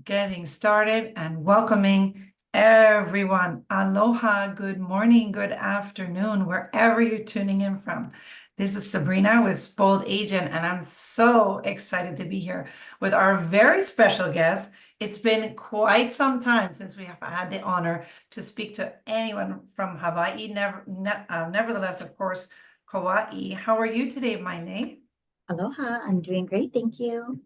getting started and welcoming everyone. Aloha, good morning, good afternoon, wherever you're tuning in from. This is Sabrina with Spoiled Agent, and I'm so excited to be here with our very special guest. It's been quite some time since we have had the honor to speak to anyone from Hawaii. Nevertheless, of course, Kauai. How are you today, Maile? Aloha, I'm doing great, thank you.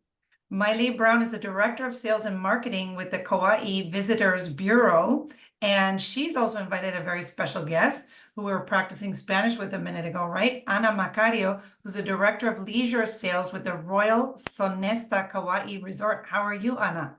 Maile Brown is the Director of Sales and Marketing with the Kauai Visitors Bureau, and she's also invited a very special guest who we were practicing Spanish with a minute ago, right? Ana Macario, who's the Director of Leisure Sales with the Royal Sonesta Kauai Resort. How are you, Ana?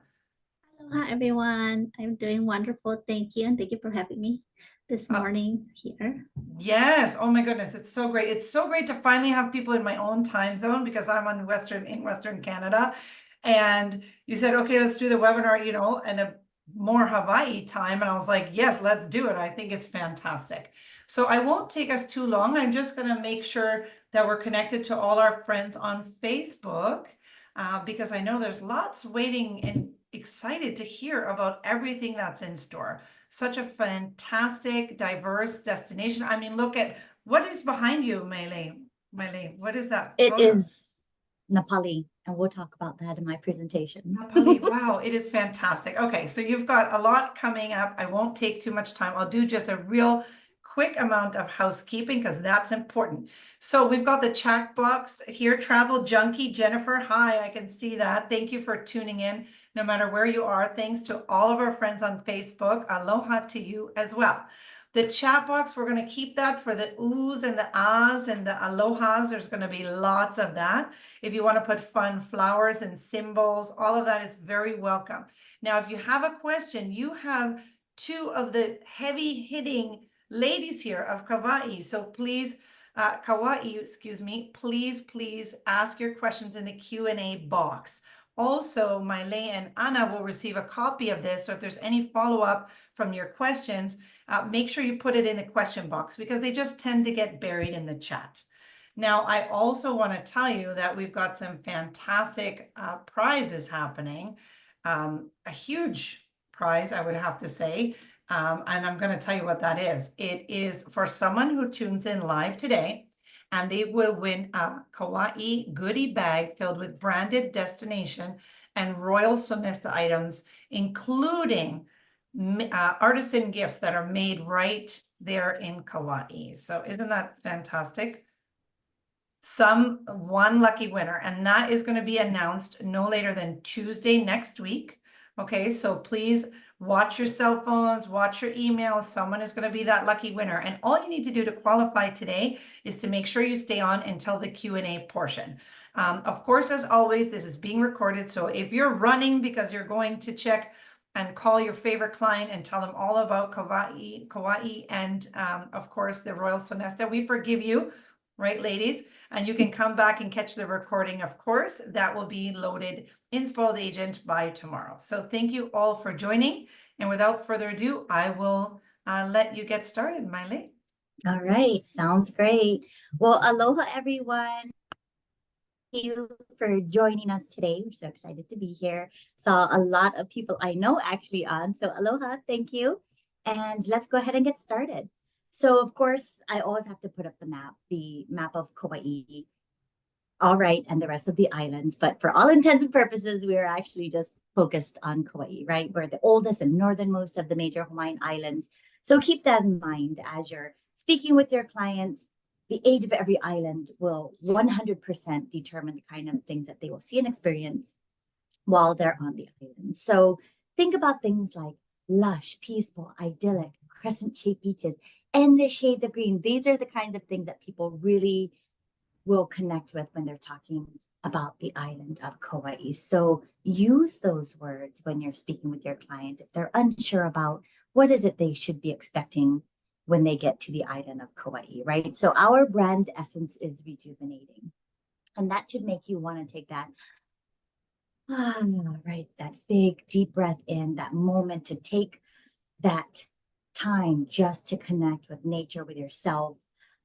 Aloha, everyone. I'm doing wonderful. Thank you. And thank you for having me this morning here. Yes. Oh my goodness. It's so great. It's so great to finally have people in my own time zone because I'm in Western Canada. And you said, okay, let's do the webinar, in a more Hawaii time. And I was like, yes, let's do it. I think it's fantastic. So I won't take us too long. I'm just going to make sure that we're connected to all our friends on Facebook because I know there's lots waiting and excited to hear about everything that's in store. Such a fantastic, diverse destination. I mean, look at what is behind you, Maile. Maile, what is that? It is Nepali, and we'll talk about that in my presentation. Nepali, wow, it is fantastic. Okay, so you've got a lot coming up. I won't take too much time. I'll do just a real quick amount of housekeeping because that's important. So we've got the chat box here, Travel Junkie Jennifer. Hi, I can see that. Thank you for tuning in no matter where you are. Thanks to all of our friends on Facebook. Aloha to you as well. The chat box, we're going to keep that for the oohs and the ahs and the alohas. There's going to be lots of that. If you want to put fun flowers and symbols, all of that is very welcome. Now, if you have a question, you have two of the heavy hitting ladies here of Kauai. So please, Kauai, excuse me, please ask your questions in the Q&A box. Also, Maile and Ana will receive a copy of this. So if there's any follow-up from your questions, make sure you put it in the question box because they just tend to get buried in the chat. Now, I also want to tell you that we've got some fantastic prizes happening. A huge prize, I would have to say. And I'm going to tell you what that is. It is for someone who tunes in live today. And they will win a Kauai goodie bag filled with branded destination and Royal Sonesta items, including artisan gifts that are made right there in Kauai. So isn't that fantastic? One lucky winner, and that is going to be announced no later than Tuesday next week. Okay, so please watch your cell phones, watch your emails. Someone is going to be that lucky winner. And all you need to do to qualify today is to make sure you stay on until the Q&A portion. Of course, as always, this is being recorded. So if you're running because you're going to check and call your favorite client and tell them all about Kauai and of course, the Royal Sonesta, we forgive you, right, ladies? And you can come back and catch the recording, of course. That will be loaded in Spoiled Agent by tomorrow. So thank you all for joining. And without further ado, I will let you get started, Maile. All right, sounds great. Well, aloha, everyone. Thank you for joining us today. We're so excited to be here. Saw a lot of people I know actually on. So aloha, thank you. And let's go ahead and get started. So, of course, I always have to put up the map of Kauai, all right, and the rest of the islands. But for all intents and purposes, we are actually just focused on Kauai, right? We're the oldest and northernmost of the major Hawaiian islands. So keep that in mind as you're speaking with your clients. The age of every island will 100% determine the kind of things that they will see and experience while they're on the island. So think about things like lush, peaceful, idyllic, crescent-shaped beaches, endless shades of green. These are the kinds of things that people really will connect with when they're talking about the island of Kauai. So use those words when you're speaking with your clients if they're unsure about what is it they should be expecting when they get to the island of Kauai, right? So our brand essence is rejuvenating. And that should make you want to take that, right, that big deep breath in, that moment to take that time just to connect with nature, with yourself.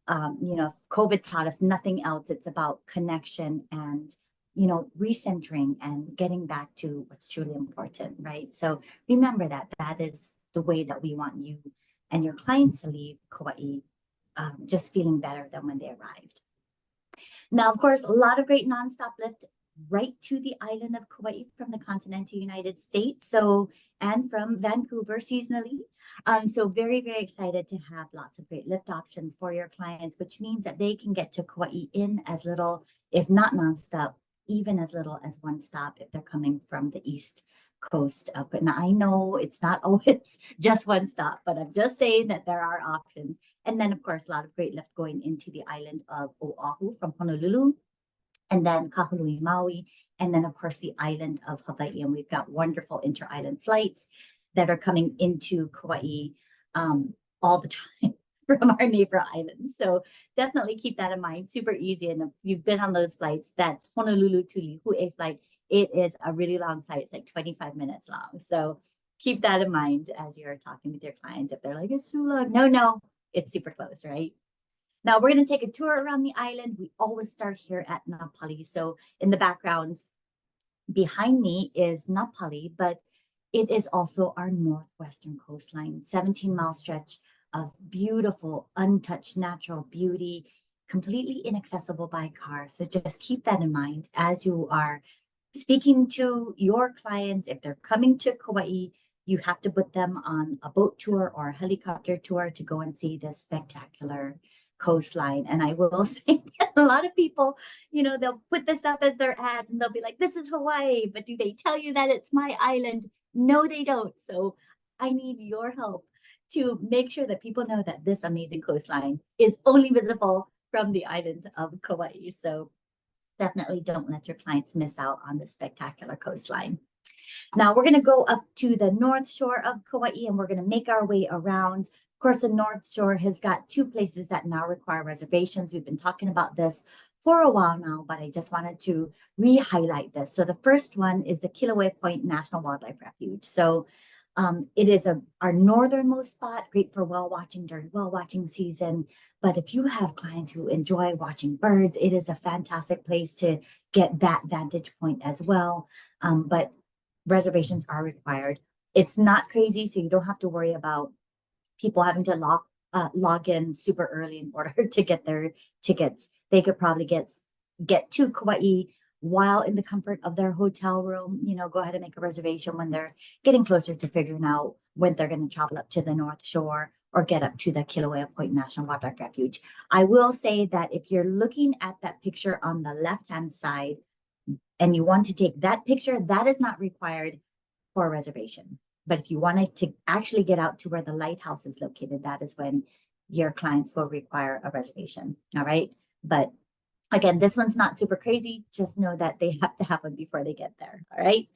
If COVID taught us nothing else, it's about connection and recentering and getting back to what's truly important, right? So remember that that is the way that we want you and your clients to leave Kauai, just feeling better than when they arrived. Now, of course, a lot of great nonstop lift right to the island of Kauai from the continental United States. So, and from Vancouver seasonally. So very, very excited to have lots of great lift options for your clients, which means that they can get to Kauai in as little, if not nonstop, even as little as one stop if they're coming from the East Coast of it. Now, I know it's not always just one stop, but I'm just saying that there are options. And then, of course, a lot of great lift going into the island of Oahu from Honolulu, and then Kahului, Maui, and then, of course, the island of Hawaii. And we've got wonderful inter-island flights that are coming into Kauai all the time from our neighbor islands. So definitely keep that in mind. Super easy. And if you've been on those flights, that's Honolulu to Lihue flight. It is a really long flight. It's like 25 minutes long. So keep that in mind as you're talking with your clients. If they're like, it's too long. No, it's super close, right? Now we're going to take a tour around the island. We always start here at Napali. So in the background behind me is Napali, but it is also our northwestern coastline, 17-mile stretch of beautiful, untouched natural beauty, completely inaccessible by car. So just keep that in mind as you are speaking to your clients. If they're coming to Kauai, you have to put them on a boat tour or a helicopter tour to go and see this spectacular coastline. And I will say that a lot of people, they'll put this up as their ads and they'll be like, this is Hawaii, but do they tell you that it's my island? No, they don't. So I need your help to make sure that people know that this amazing coastline is only visible from the island of Kauai. So definitely don't let your clients miss out on this spectacular coastline. Now we're going to go up to the North Shore of Kauai and we're going to make our way around. Of course, the North Shore has got two places that now require reservations. We've been talking about this for a while now, but I just wanted to re-highlight this. So the first one is the Kilauea Point National Wildlife Refuge. So it is our northernmost spot, great for whale watching during whale watching season. But if you have clients who enjoy watching birds, it is a fantastic place to get that vantage point as well. But reservations are required. It's not crazy, so you don't have to worry about people having to log in super early in order to get their tickets. They could probably get to Kauai while in the comfort of their hotel room. Go ahead and make a reservation when they're getting closer to figuring out when they're going to travel up to the North Shore or get up to the Kilauea Point National Wildlife Refuge. I will say that if you're looking at that picture on the left-hand side and you want to take that picture, that is not required for a reservation. But if you wanted to actually get out to where the lighthouse is located, that is when your clients will require a reservation. All right. But again, this one's not super crazy. Just know that they have to have one before they get there. All right.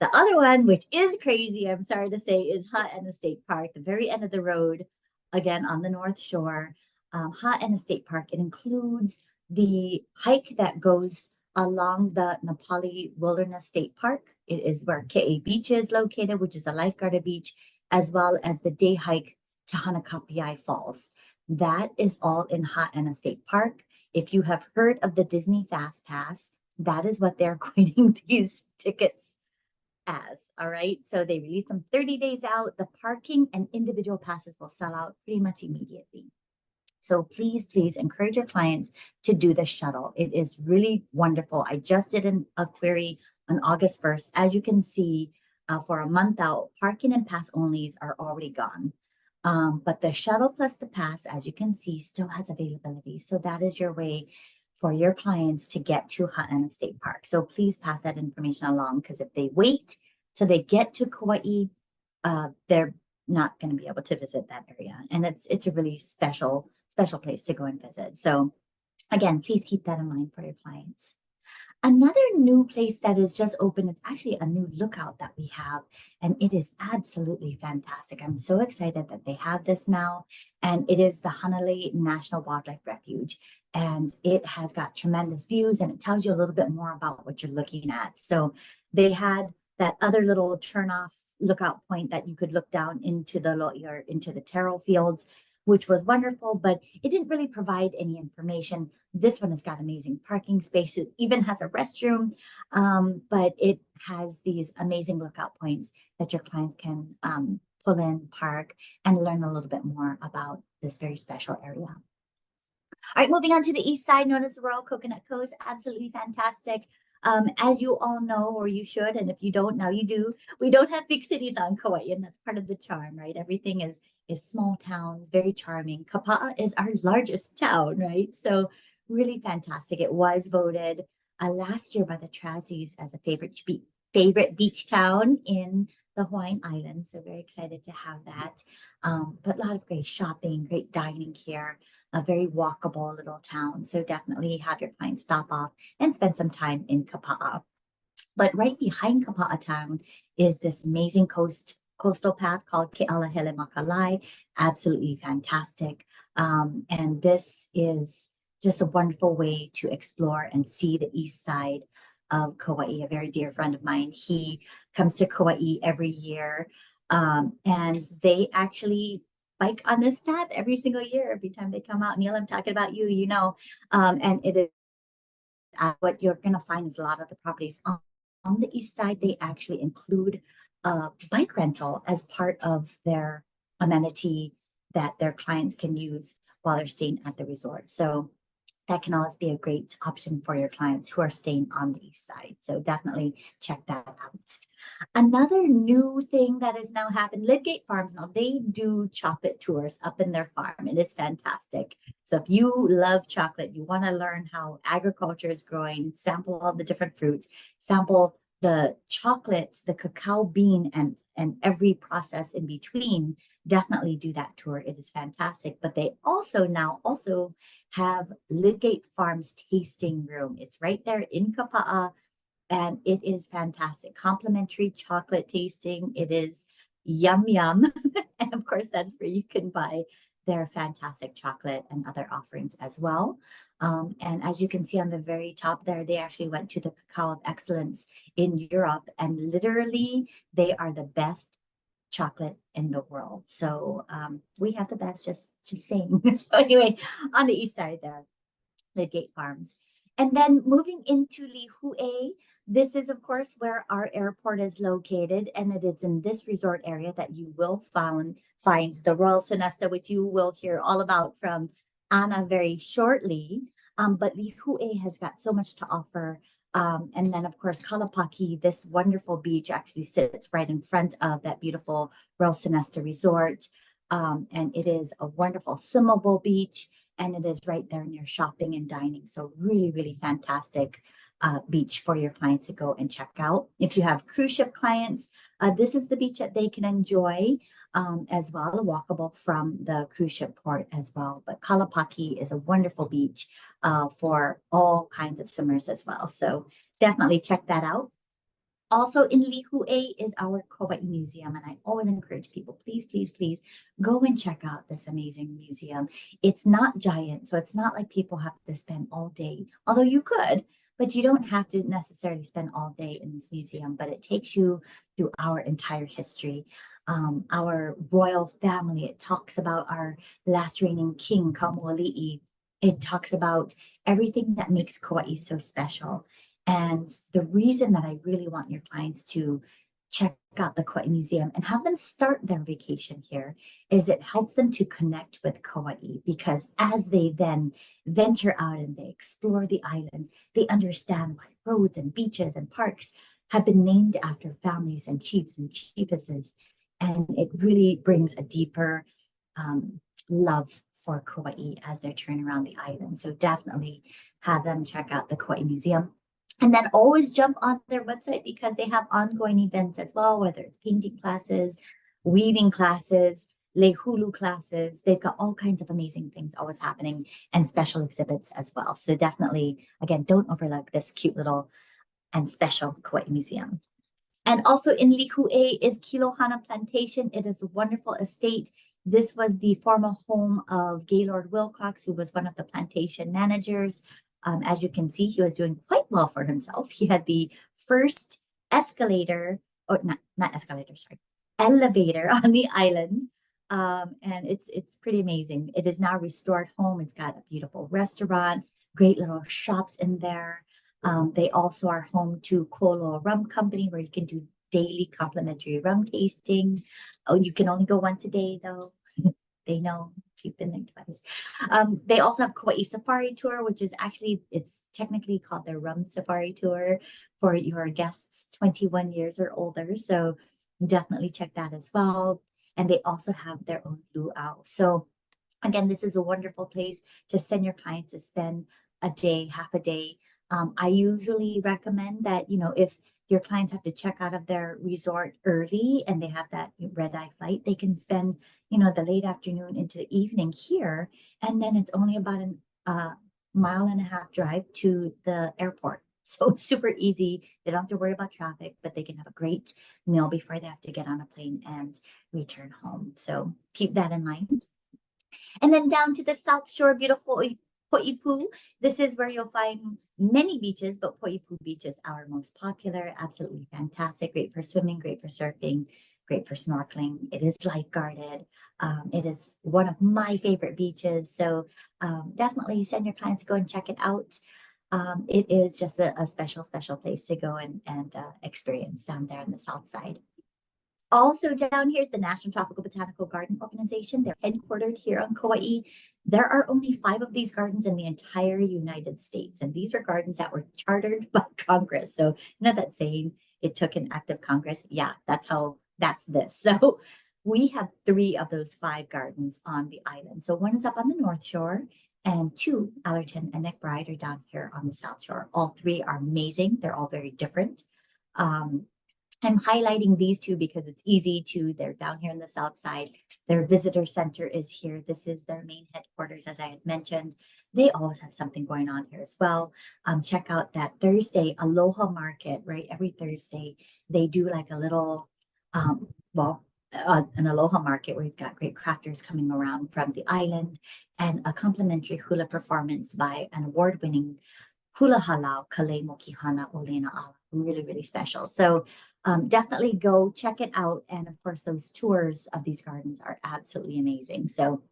The other one, which is crazy, I'm sorry to say, is Ha'ena State Park, the very end of the road, again, on the North Shore. Ha'ena State Park, it includes the hike that goes along the Napali Wilderness State Park. It is where Ke'e Beach is located, which is a lifeguarded beach, as well as the day hike to Hanakapiai Falls. That is all in Ha'ena State Park. If you have heard of the Disney Fast Pass, that is what they're coining these tickets as. All right. So they release them 30 days out. The parking and individual passes will sell out pretty much immediately. So please encourage your clients to do the shuttle. It is really wonderful. I just did a query on August 1st. As you can see, for a month out, parking and pass onlys are already gone. But the shuttle plus the pass, as you can see, still has availability. So that is your way for your clients to get to Ha'ena State Park. So please pass that information along, because if they wait till they get to Kauai, they're not going to be able to visit that area. And it's a really special place to go and visit. So again, please keep that in mind for your clients. Another new place that is just open, it's actually a new lookout that we have, and it is absolutely fantastic. I'm so excited that they have this now, and it is the Hanalei National Wildlife Refuge, and it has got tremendous views, and it tells you a little bit more about what you're looking at. So they had that other little turn-off lookout point that you could look down into the Lo'i or into the taro fields. which was wonderful, but it didn't really provide any information. This one has got amazing parking spaces, even has a restroom, but it has these amazing lookout points that your clients can pull in, park, and learn a little bit more about this very special area. All right, moving on to the east side, known as the Royal Coconut Coast, absolutely fantastic. As you all know, or you should, and if you don't, now you do, we don't have big cities on Kauai, and that's part of the charm, right? Everything is small towns, very charming. Kapa'a is our largest town, right? So really fantastic. It was voted last year by the Trazies as a favorite beach town in the Hawaiian Islands. So very excited to have that. But a lot of great shopping, great dining here, a very walkable little town. So definitely have your clients stop off and spend some time in Kapa'a. But right behind Kapa'a town is this amazing coastal path called Ke'alahele Makalai. Absolutely fantastic. And this is just a wonderful way to explore and see the east side of Kauai. A very dear friend of mine, he comes to Kauai every year, and they actually bike on this path every single year. Every time they come out, Neil, I'm talking about you, you know, and it is what you're going to find is a lot of the properties on the east side, they actually include bike rental as part of their amenity that their clients can use while they're staying at the resort. So that can always be a great option for your clients who are staying on the east side. So definitely check that out. Another new thing that has now happened, Lidgate Farms, now they do chocolate tours up in their farm. It is fantastic. So if you love chocolate, you want to learn how agriculture is growing, sample all the different fruits, sample the chocolates, the cacao bean, and every process in between, definitely do that tour. It is fantastic. But they also now have Lidgate Farms tasting room. It's right there in Kapa'a, and it is fantastic. Complimentary chocolate tasting. It is yum yum. And of course, that's where you can buy their fantastic chocolate and other offerings as well. And as you can see on the very top there, they actually went to the Cacao of Excellence in Europe, and literally they are the best chocolate in the world. So we have the best, just saying. So anyway, on the east side there, Lidgate Farms. And then moving into Lihue, this is of course where our airport is located, and it is in this resort area that you will find the Royal Sonesta, which you will hear all about from Anna very shortly. But Lihue has got so much to offer. And then of course, Kalapaki, this wonderful beach actually sits right in front of that beautiful Royal Sonesta resort. And it is a wonderful swimmable beach, and it is right there near shopping and dining. So really, really fantastic beach for your clients to go and check out. If you have cruise ship clients, this is the beach that they can enjoy as well, walkable from the cruise ship port as well. But Kalapaki is a wonderful beach for all kinds of swimmers as well. So definitely check that out. Also in Lihue is our Kauai Museum, and I always encourage people, please, please, please go and check out this amazing museum. It's not giant, so it's not like people have to spend all day, although you could, but you don't have to necessarily spend all day in this museum, but it takes you through our entire history. Our royal family, it talks about our last reigning king, Kaumuali'i. It talks about everything that makes Kauai so special. And the reason that I really want your clients to check out the Kauai Museum and have them start their vacation here is it helps them to connect with Kauai, because as they then venture out and they explore the island, they understand why roads and beaches and parks have been named after families and chiefs and chiefesses. And it really brings a deeper love for Kauai as they're touring around the island. So definitely have them check out the Kauai Museum. And then always jump on their website, because they have ongoing events as well, whether it's painting classes, weaving classes, lehulu classes. They've got all kinds of amazing things always happening, and special exhibits as well. So definitely, again, don't overlook this cute little and special Kauai Museum. And also in Lihue is Kilohana Plantation. It is a wonderful estate. This was the former home of Gaylord Wilcox, who was one of the plantation managers. As you can see, he was doing quite well for himself. He had the first escalator, or not escalator, sorry, elevator on the island. And it's pretty amazing. It is now a restored home. It's got a beautiful restaurant, great little shops in there. They also are home to Kolo Rum Company, where you can do daily complimentary rum tastings. Oh, you can only go once a day though. They know, keep in their device. They also have Kauai Safari Tour, which is actually, it's technically called the Rum Safari Tour for your guests 21 years or older. So definitely check that as well. And they also have their own luau. So again, this is a wonderful place to send your clients to spend a day, half a day. I usually recommend that, you know, if your clients have to check out of their resort early and they have that red eye flight, they can spend, you know, the late afternoon into the evening here. And then it's only about a mile and a half drive to the airport. So it's super easy. They don't have to worry about traffic, but they can have a great meal before they have to get on a plane and return home. So keep that in mind. And then down to the South Shore, beautiful Poipu. This is where you'll find many beaches, but Poipu Beach is our most popular. Absolutely fantastic. Great for swimming, great for surfing, great for snorkeling. It is lifeguarded. It is one of my favorite beaches. So definitely send your clients to go and check it out. It is just a special, special place to go and experience down there on the south side. Also down here is the National Tropical Botanical Garden Organization. They're headquartered here on Kauai. There are only 5 of these gardens in the entire United States. And these are gardens that were chartered by Congress. So you know that saying, it took an act of Congress? Yeah, that's this. So we have 3 of those 5 gardens on the island. So one is up on the North Shore and 2, Allerton and McBride, are down here on the South Shore. All 3 are amazing. They're all very different. I'm highlighting these 2 because it's easy to, they're down here on the south side. Their visitor center is here. This is their main headquarters, as I had mentioned. They always have something going on here as well. Check out that Thursday Aloha Market, right? Every Thursday, they do like a little, an Aloha Market where you've got great crafters coming around from the island and a complimentary hula performance by an award-winning hula halau, Kale Mokihana Olena Ala. Really, really special. So definitely go check it out. And of course, those tours of these gardens are absolutely amazing. So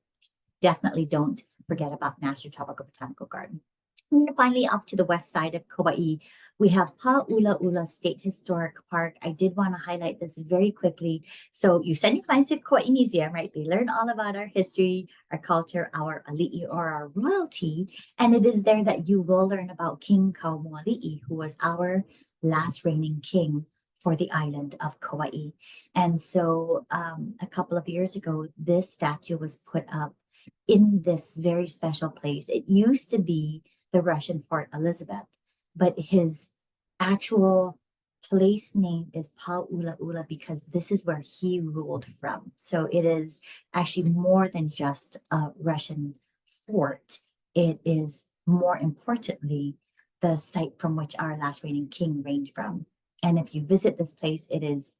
definitely don't forget about National Tropical Botanical Garden. And finally, off to the west side of Kauai, we have Pa'ulaula State Historic Park. I did want to highlight this very quickly. So you send your clients to Kauai Museum, right? They learn all about our history, our culture, our ali'i, or our royalty. And it is there that you will learn about King Kaumoali'i, who was our last reigning king for the island of Kauai. And so a couple of years ago, this statue was put up in this very special place. It used to be the Russian Fort Elizabeth, but his actual place name is Pa'ulaula because this is where he ruled from. So it is actually more than just a Russian fort. It is more importantly the site from which our last reigning king reigned from. And if you visit this place, it is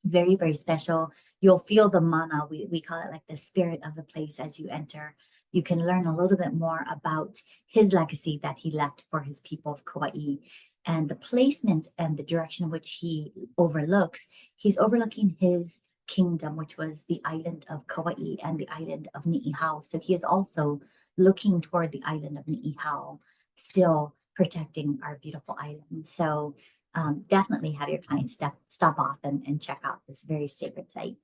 very, very special. You'll feel the mana. We call it like the spirit of the place as you enter. You can learn a little bit more about his legacy that he left for his people of Kauai. And the placement and the direction in which he overlooks, he's overlooking his kingdom, which was the island of Kauai and the island of Ni'ihau. So he is also looking toward the island of Ni'ihau, still protecting our beautiful island. So definitely have your clients stop off and check out this very sacred site.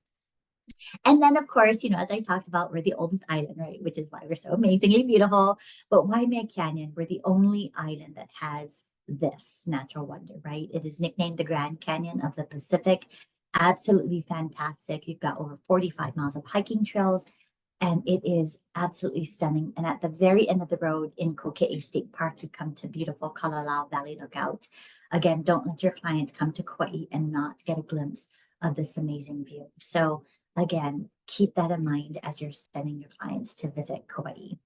And then, of course, you know, as I talked about, we're the oldest island, right? Which is why we're so amazingly beautiful. But Waimea Canyon, we're the only island that has this natural wonder, right? It is nicknamed the Grand Canyon of the Pacific. Absolutely fantastic. You've got over 45 miles of hiking trails, and it is absolutely stunning. And at the very end of the road in Kokee State Park, you come to beautiful Kalalau Valley Lookout. Again, don't let your clients come to Kauai and not get a glimpse of this amazing view. So again, keep that in mind as you're sending your clients to visit Kauai.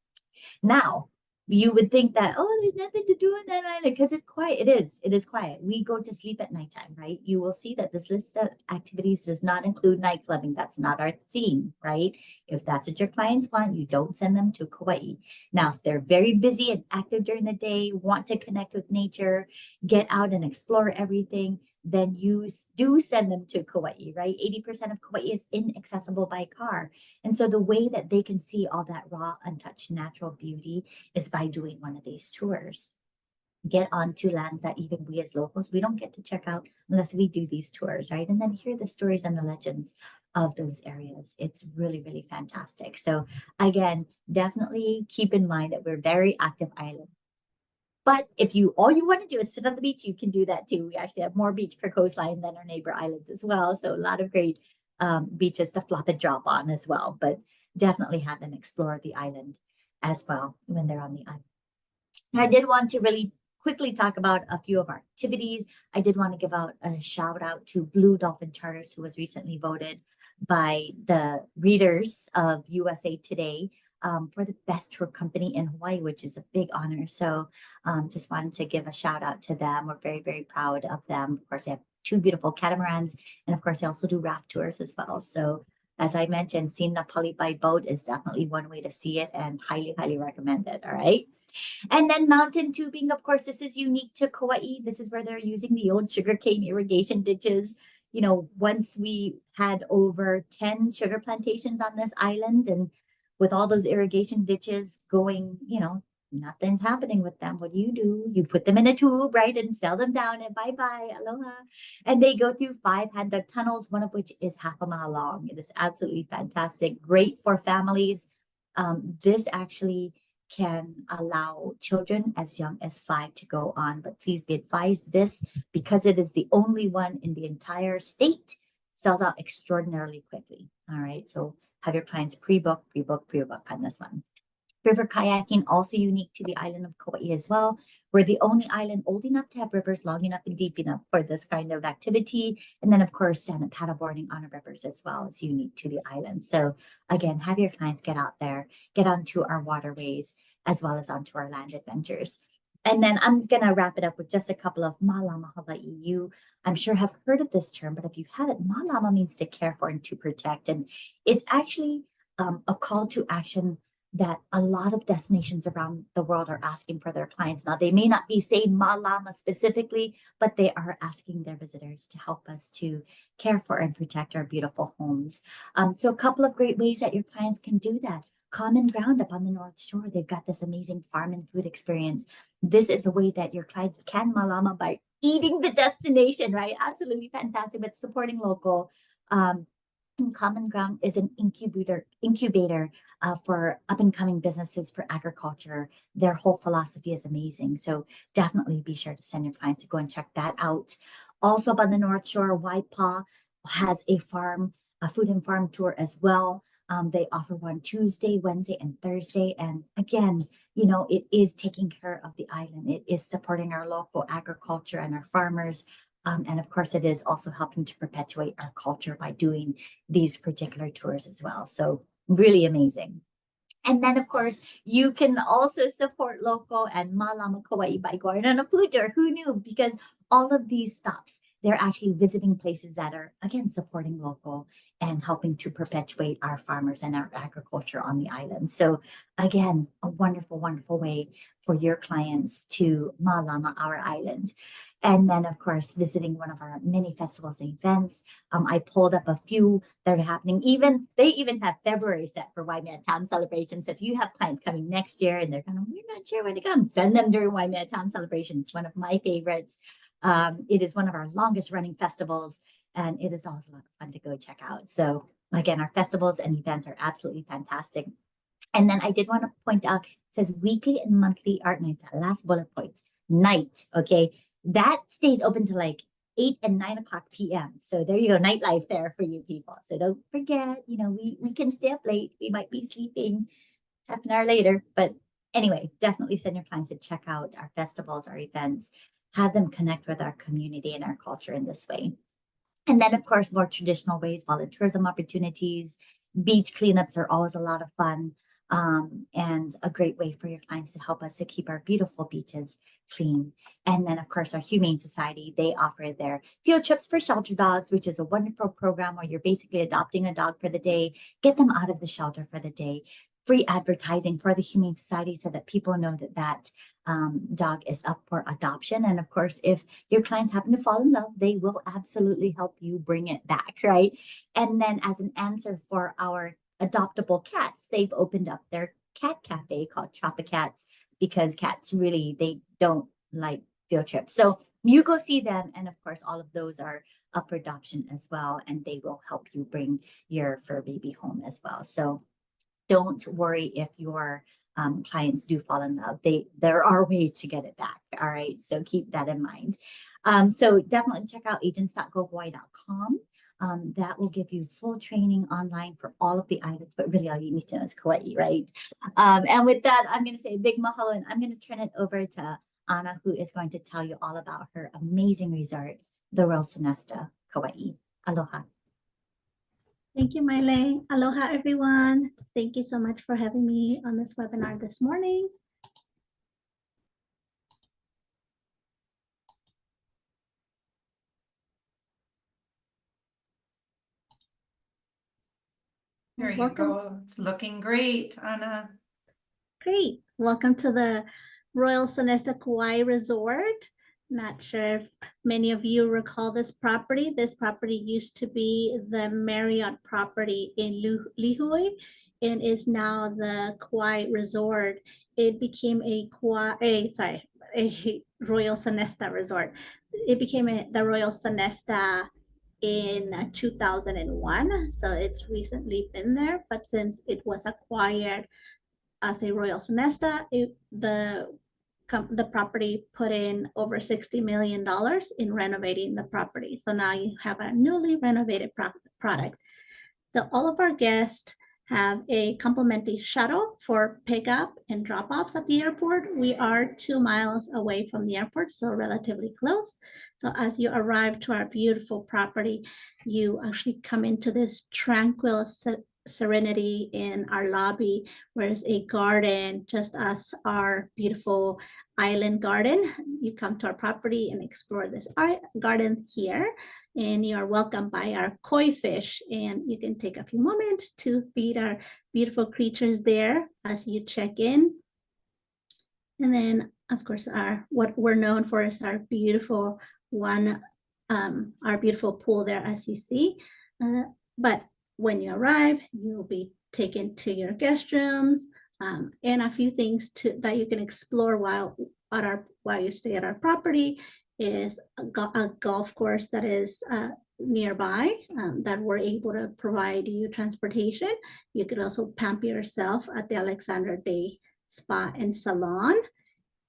Now, you would think that, oh, there's nothing to do in that island because it's quiet. It is quiet. We go to sleep at nighttime, right? You will see that this list of activities does not include night clubbing. That's not our theme, right? If that's what your clients want, you don't send them to Kauai. Now, if they're very busy and active during the day, want to connect with nature, get out and explore everything, then you do send them to Kauai, right? 80% of Kauai is inaccessible by car. And so the way that they can see all that raw, untouched natural beauty is by doing one of these tours. Get onto lands that even we as locals, we don't get to check out unless we do these tours, right? And then hear the stories and the legends of those areas. It's really, really fantastic. So again, definitely keep in mind that we're very active island. But if you all you want to do is sit on the beach, you can do that too. We actually have more beach per coastline than our neighbor islands as well. So a lot of great beaches to flop and drop on as well. But definitely have them explore the island as well when they're on the island. And I did want to really quickly talk about a few of our activities. I did want to give out a shout out to Blue Dolphin Charters, who was recently voted by the readers of USA Today for the best tour company in Hawaii, which is a big honor. So just wanted to give a shout out to them. We're very, very proud of them. Of course, they have 2 beautiful catamarans, and of course, they also do raft tours as well. So as I mentioned, seeing Na Pali by boat is definitely one way to see it, and highly, highly recommend it. All right. And then mountain tubing, of course, this is unique to Kauai. This is where they're using the old sugarcane irrigation ditches. You know, once we had over 10 sugar plantations on this island, and with all those irrigation ditches going, you know, nothing's happening with them. What do? You put them in a tube, right, and sell them down, and bye-bye, aloha. And they go through 5 hand-dug tunnels, one of which is half a mile long. It is absolutely fantastic, great for families. This actually can allow children as young as 5 to go on, but please be advised, this, because it is the only one in the entire state, sells out extraordinarily quickly. All right, so have your clients pre-book on this one. River kayaking, also unique to the island of Kauai as well. We're the only island old enough to have rivers long enough and deep enough for this kind of activity. And then, of course, sand and paddleboarding on rivers as well is unique to the island. So again, have your clients get out there, get onto our waterways, as well as onto our land adventures. And then I'm going to wrap it up with just a couple of mālama Hawaii. You, I'm sure, have heard of this term, but if you haven't, mālama means to care for and to protect. And it's actually a call to action that a lot of destinations around the world are asking for their clients. Now, they may not be saying mālama specifically, but they are asking their visitors to help us to care for and protect our beautiful homes. So a couple of great ways that your clients can do that. Common Ground up on the North Shore, they've got this amazing farm and food experience. This is a way that your clients can mālama by eating the destination, right? Absolutely fantastic, but supporting local. And Common Ground is an incubator for up and coming businesses for agriculture. Their whole philosophy is amazing. So definitely be sure to send your clients to go and check that out. Also up on the North Shore, Waipa has a food and farm tour as well. They offer one Tuesday, Wednesday, and Thursday. And again, you know, it is taking care of the island. It is supporting our local agriculture and our farmers. And of course, it is also helping to perpetuate our culture by doing these particular tours as well. So really amazing. And then, of course, you can also support local and mālama Kauai by going on a food tour. Who knew? Because all of these stops, they're actually visiting places that are, again, supporting local and helping to perpetuate our farmers and our agriculture on the island. So again, a wonderful, wonderful way for your clients to mālama our island. And then, of course, visiting one of our many festivals and events. I pulled up a few that are happening. They even have February set for Waimea Town celebrations. So if you have clients coming next year and they're going, we're not sure when to come, send them during Waimea Town celebrations. One of my favorites. It is one of our longest running festivals, and it is always a lot of fun to go check out. So again, our festivals and events are absolutely fantastic. And then I did want to point out, it says weekly and monthly art nights, last bullet points, night, okay? That stays open to like 8 and 9 o'clock p.m. So there you go, nightlife there for you people. So don't forget, you know, we can stay up late. We might be sleeping half an hour later. But anyway, definitely send your clients to check out our festivals, our events, have them connect with our community and our culture in this way. And then, of course, more traditional ways, volunteerism opportunities, beach cleanups are always a lot of fun. And a great way for your clients to help us to keep our beautiful beaches clean. And then, of course, our Humane Society, they offer their field trips for shelter dogs, which is a wonderful program where you're basically adopting a dog for the day, get them out of the shelter for the day, free advertising for the Humane Society so that people know that dog is up for adoption. And of course, if your clients happen to fall in love, they will absolutely help you bring it back, right? And then as an answer for our adoptable cats, they've opened up their cat cafe called Choppa Cats, because cats really, they don't like field trips. So you go see them. And of course, all of those are up for adoption as well. And they will help you bring your fur baby home as well. So don't worry if your clients do fall in love. There are ways to get it back. All right. So keep that in mind. So definitely check out agents.gohawaii.com. That will give you full training online for all of the items, but really all you need to know is Kauai, right? And with that, I'm going to say a big mahalo, and I'm going to turn it over to Anna, who is going to tell you all about her amazing resort, the Royal Sonesta Kauai. Aloha. Thank you, Maile. Aloha, everyone. Thank you so much for having me on this webinar this morning. There you Welcome. go. It's looking great, Anna. Great. Welcome to the Royal Sonesta Kauai Resort. Not sure if many of you recall this property. This property used to be the Marriott property in Lihue and is now the Kauai Resort. It became a Royal Sonesta Resort. It became the Royal Sonesta in 2001. So it's recently been there, but since it was acquired as a Royal Sonesta, the property put in over $60 million in renovating the property. So now you have a newly renovated product. So all of our guests have a complimentary shuttle for pickup and drop-offs at the airport. We are 2 miles away from the airport, so relatively close. So as you arrive to our beautiful property, you actually come into this tranquil serenity in our lobby, where there's a garden just as our beautiful island garden. You come to our property and explore this garden here, and you are welcomed by our koi fish, and you can take a few moments to feed our beautiful creatures there as you check in. And then of course what we're known for is our beautiful our beautiful pool there, as you see. But when you arrive, you'll be taken to your guest rooms, and a few things that you can explore while you stay at our property is a golf course that is nearby, that we're able to provide you transportation. You could also pamper yourself at the Alexander Day Spa and Salon,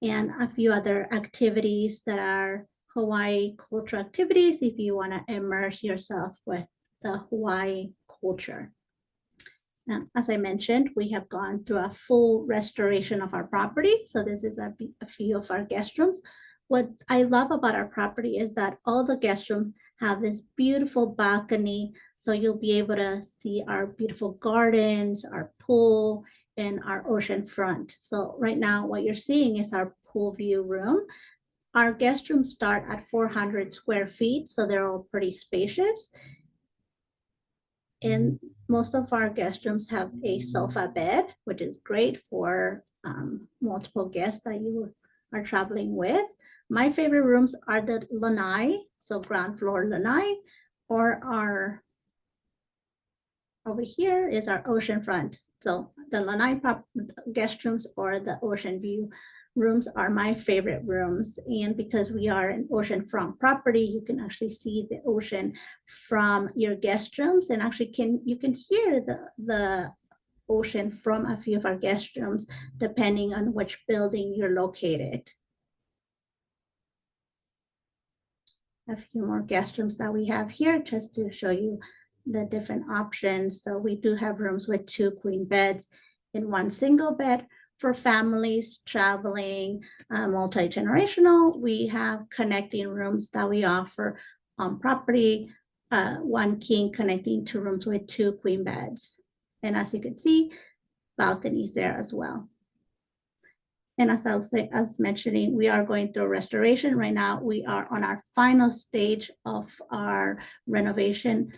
and a few other activities that are Hawaii cultural activities if you want to immerse yourself with the Hawaii culture. Now, as I mentioned, we have gone through a full restoration of our property. So this is a few of our guest rooms. What I love about our property is that all the guest rooms have this beautiful balcony. So you'll be able to see our beautiful gardens, our pool, and our ocean front. So right now what you're seeing is our pool view room. Our guest rooms start at 400 square feet, so they're all pretty spacious. And most of our guest rooms have a sofa bed, which is great for multiple guests that you are traveling with. My favorite rooms are the lanai, so ground floor lanai, or over here is our ocean front. So the lanai guest rooms or the ocean view rooms are my favorite rooms. And because we are an oceanfront property, you can actually see the ocean from your guest rooms, and actually you can hear the ocean from a few of our guest rooms, depending on which building you're located. A few more guest rooms that we have here, just to show you the different options. So we do have rooms with 2 queen beds and 1 single bed. For families traveling multi-generational, we have connecting rooms that we offer on property, 1 king connecting to rooms with 2 queen beds. And as you can see, balconies there as well. And as I was mentioning, we are going through restoration. Right now, we are on our final stage of our renovation,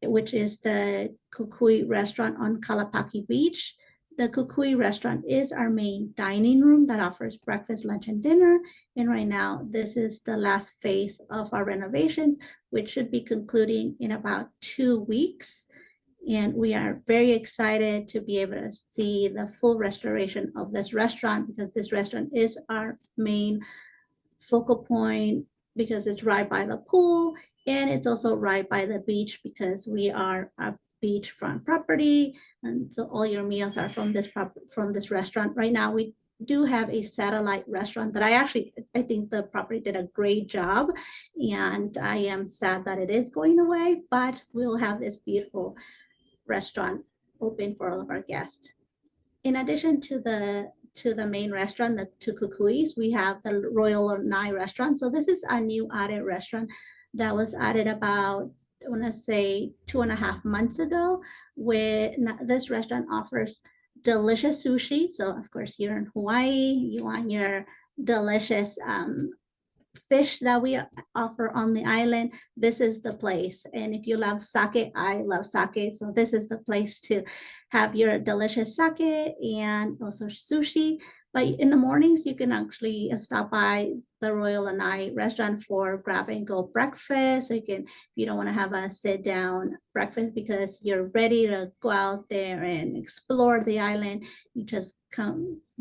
which is the Kukui restaurant on Kalapaki Beach. The Kukui restaurant is our main dining room that offers breakfast, lunch, and dinner. And right now, this is the last phase of our renovation, which should be concluding in about 2 weeks. And we are very excited to be able to see the full restoration of this restaurant, because this restaurant is our main focal point, because it's right by the pool, and it's also right by the beach, because we are a beachfront property. And so all your meals are from this restaurant. Right now, we do have a satellite restaurant that I think the property did a great job, and I am sad that it is going away, but we'll have this beautiful restaurant open for all of our guests. In addition to the main restaurant, the two Kukuis, we have the Royal Sonesta restaurant. So this is a new added restaurant that was added about, I want to say 2.5 months ago, where this restaurant offers delicious sushi. So of course, you're in Hawaii, you want your delicious fish that we offer on the island. This is the place. And if you love sake, I love sake, so this is the place to have your delicious sake and also sushi. But in the mornings, you can actually stop by the Royal Sonesta restaurant for grab and go breakfast. So you can, if you don't want to have a sit down breakfast because you're ready to go out there and explore the island, you just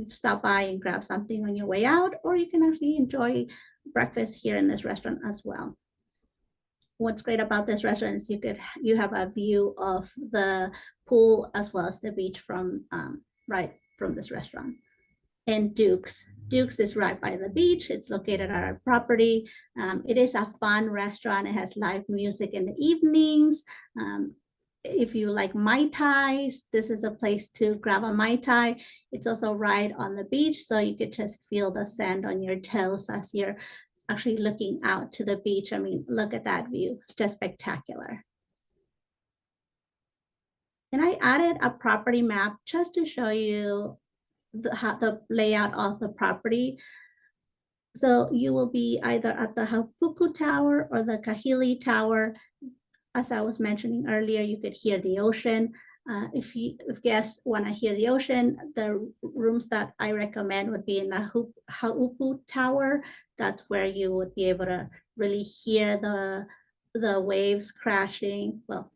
stop by and grab something on your way out, or you can actually enjoy breakfast here in this restaurant as well. What's great about this restaurant is you have a view of the pool as well as the beach from right from this restaurant. And Duke's is right by the beach. It's located at our property. It is a fun restaurant. It has live music in the evenings. If you like Mai Tais, this is a place to grab a Mai Tai. It's also right on the beach, so you could just feel the sand on your toes as you're actually looking out to the beach. I mean, look at that view. It's just spectacular. And I added a property map just to show you the layout of the property. So you will be either at the Hapuku Tower or the Kahili Tower. As I was mentioning earlier, you could hear the ocean. If guests want to hear the ocean, the rooms that I recommend would be in the Haupu Tower. That's where you would be able to really hear the waves crashing. Well,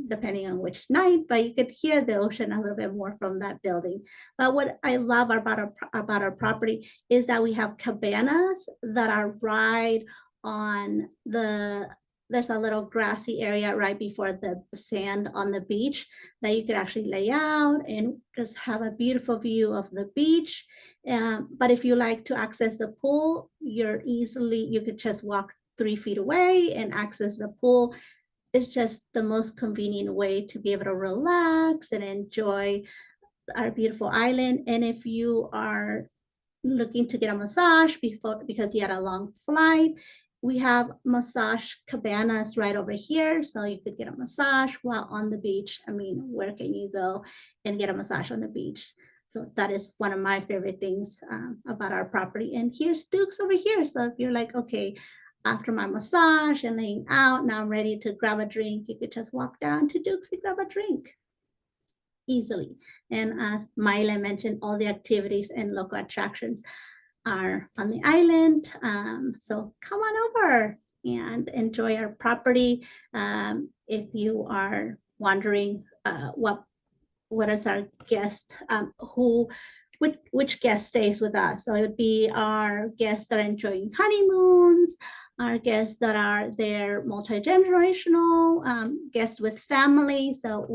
depending on which night, but you could hear the ocean a little bit more from that building. But what I love about our property is that we have cabanas that are right on there's a little grassy area right before the sand on the beach that you could actually lay out and just have a beautiful view of the beach. But if you like to access the pool, you could just walk 3 feet away and access the pool. It's just the most convenient way to be able to relax and enjoy our beautiful island. And if you are looking to get a massage because you had a long flight, we have massage cabanas right over here. So you could get a massage while on the beach. I mean, where can you go and get a massage on the beach? So that is one of my favorite things about our property. And here's Duke's over here. So if you're like, okay, after my massage and laying out, now I'm ready to grab a drink, you could just walk down to Duke's and grab a drink easily. And as Maile mentioned, all the activities and local attractions are on the island. So come on over and enjoy our property. If you are wondering what is our guest, which guest stays with us. So it would be our guests that are enjoying honeymoons, our guests that are there multi-generational, guests with family. So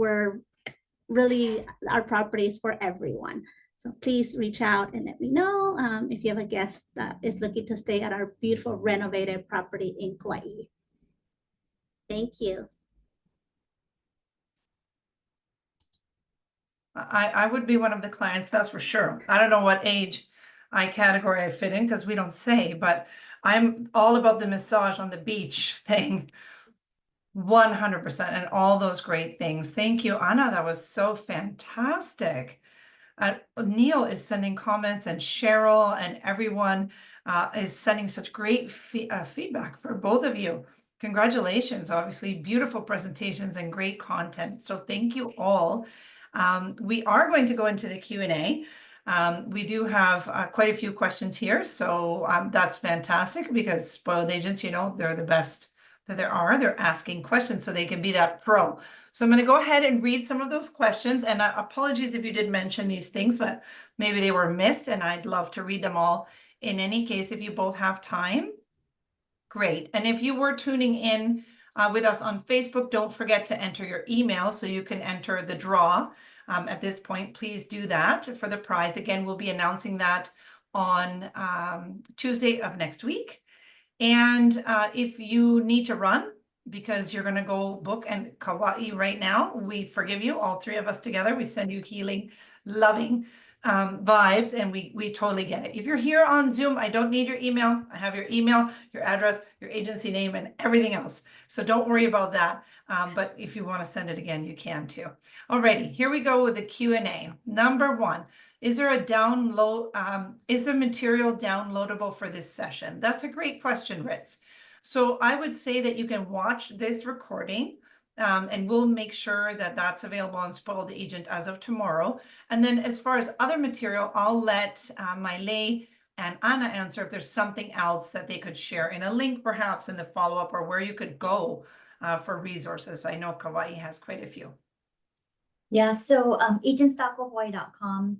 our property is for everyone. So please reach out and let me know if you have a guest that is looking to stay at our beautiful renovated property in Kauai. Thank you. I would be one of the clients, that's for sure. I don't know what age category I fit in because we don't say, but I'm all about the massage on the beach thing. 100% and all those great things. Thank you, Anna. That was so fantastic. Neil is sending comments and Cheryl and everyone is sending such great feedback for both of you. Congratulations, obviously beautiful presentations and great content. So thank you all. We are going to go into the Q&A. We do have quite a few questions here, so that's fantastic because spoiled agents, you know, they're the best that there are. They're asking questions so they can be that pro. So I'm going to go ahead and read some of those questions, and apologies if you did mention these things, but maybe they were missed and I'd love to read them all. In any case, if you both have time, great. And if you were tuning in with us on Facebook, don't forget to enter your email so you can enter the draw. At this point, please do that for the prize. Again, we'll be announcing that on Tuesday of next week. And if you need to run because you're going to go book and Kauai right now, we forgive you, all three of us together. We send you healing, loving vibes, and we totally get it. If you're here on Zoom, I don't need your email. I have your email, your address, your agency name, and everything else. So don't worry about that. But if you want to send it again, you can too. Alrighty, here we go with the Q&A. Number one, is there a download? Is the material downloadable for this session? That's a great question, Ritz. So I would say that you can watch this recording. And we'll make sure that that's available on Spoiled Agent as of tomorrow. And then as far as other material, I'll let my Lei and Anna answer if there's something else that they could share in a link, perhaps in the follow-up, or where you could go for resources. I know Kauai has quite a few. Yeah, so agents.kahawaii.com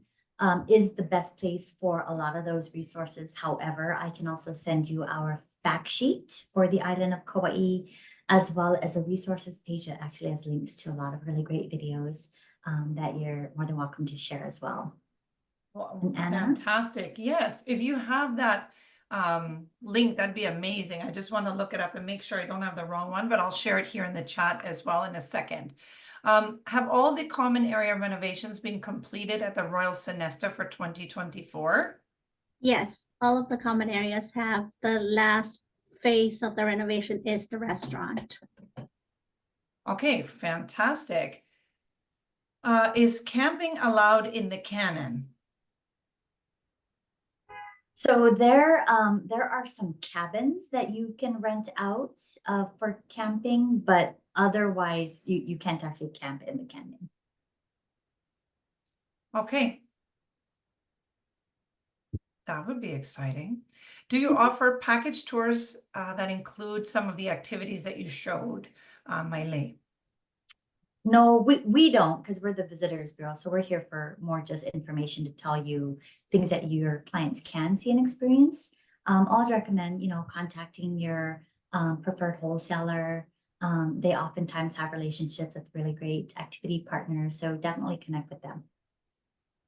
is the best place for a lot of those resources. However, I can also send you our fact sheet for the island of Kauai, as well as a resources page that actually has links to a lot of really great videos that you're more than welcome to share as well. Well, And Anna? fantastic. Yes, if you have that link, that'd be amazing. I just want to look it up and make sure I don't have the wrong one, but I'll share it here in the chat as well in a second. Have all the common area renovations been completed at the Royal Sonesta for 2024? Yes, all of the common areas have. The last phase of the renovation is the restaurant. Okay, fantastic. Is camping allowed in the cannon? So there are some cabins that you can rent out for camping, but otherwise you can't actually camp in the canyon. Okay. That would be exciting. Do you offer package tours that include some of the activities that you showed, Maile? No, we don't, because we're the visitors bureau. So we're here for more just information to tell you things that your clients can see and experience. Always recommend, contacting your preferred wholesaler. They oftentimes have relationships with really great activity partners. So definitely connect with them.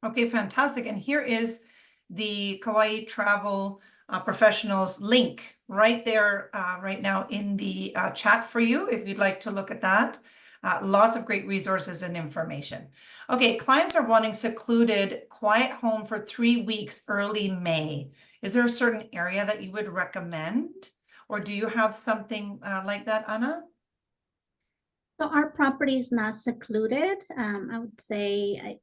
Okay, fantastic. And here is the Kauai Travel Professionals link right there right now in the chat for you, if you'd like to look at that. Lots of great resources and information. Okay, clients are wanting secluded, quiet home for 3 weeks early May. Is there a certain area that you would recommend? Or do you have something like that, Anna? So our property is not secluded. I would say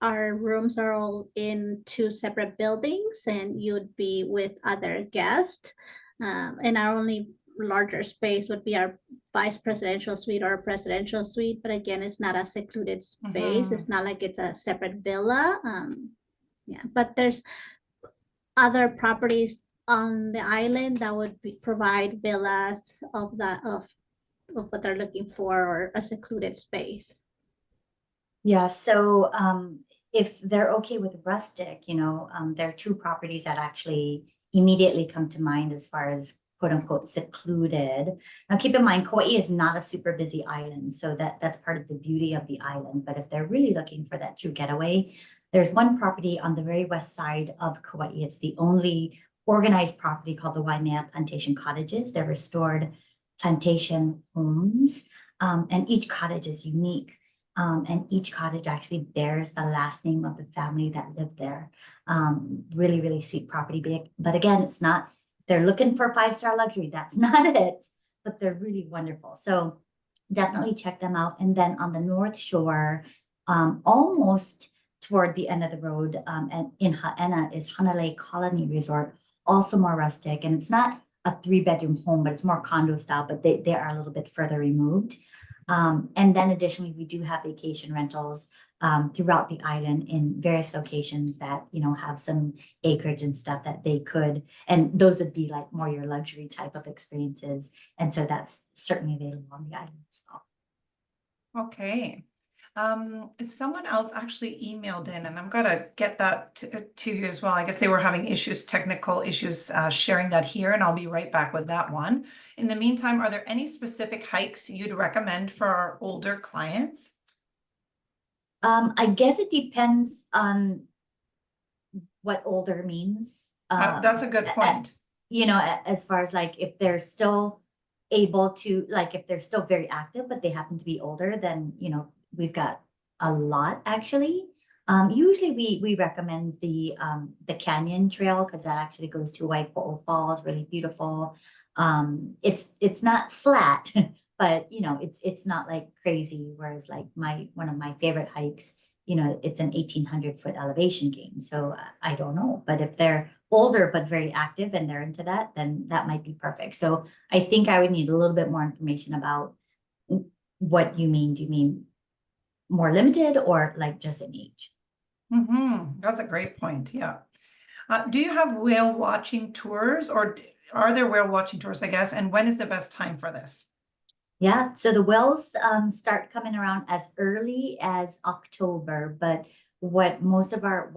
our rooms are all in 2 separate buildings, and you would be with other guests. And our only larger space would be our vice presidential suite or presidential suite, but again, it's not a secluded space. It's not like it's a separate villa. Yeah, but there's other properties on the island that would provide villas of what they're looking for, or a secluded space. Yeah, so if they're okay with rustic, there are 2 properties that actually immediately come to mind as far as quote unquote secluded. Now keep in mind, Kauai is not a super busy island, so that's part of the beauty of the island. But if they're really looking for that true getaway, there's one property on the very west side of Kauai. It's the only organized property called the Waimea Plantation Cottages. They're restored plantation homes, and each cottage is unique. And each cottage actually bears the last name of the family that lived there. Really, really sweet property. But again, it's not, they're looking for 5-star luxury. That's not it, but they're really wonderful. So definitely check them out. And then on the North Shore, almost toward the end of the road, and in Ha'ena is Hanalei Colony Resort, also more rustic. And it's not a 3-bedroom home, but it's more condo style, but they are a little bit further removed. And then additionally, we do have vacation rentals throughout the island in various locations that, you know, have some acreage and stuff that they could, and those would be like more your luxury type of experiences. And so that's certainly available on the island as well. Okay. Someone else actually emailed in, and I'm gonna get that to you as well. I guess they were having issues, technical issues, sharing that here, and I'll be right back with that one. In the meantime, are there any specific hikes you'd recommend for our older clients? I guess it depends on what older means. That's a good point. You know, as far as like if they're still able to, like if they're still very active, but they happen to be older, then, you know, we've got a lot actually. Usually we recommend the canyon trail because that actually goes to Waipo'o Falls, really beautiful. It's not flat, but you know, it's not like crazy. Whereas like one of my favorite hikes, you know, it's an 1,800-foot elevation gain. So I don't know, but if they're older but very active and they're into that, then that might be perfect. So I think I would need a little bit more information about what you mean. Do you mean more limited or like just an age? That's a great point. Yeah. Do you have whale watching tours, or are there whale watching tours, I guess? And when is the best time for this? Yeah, so the whales start coming around as early as October, but what most of our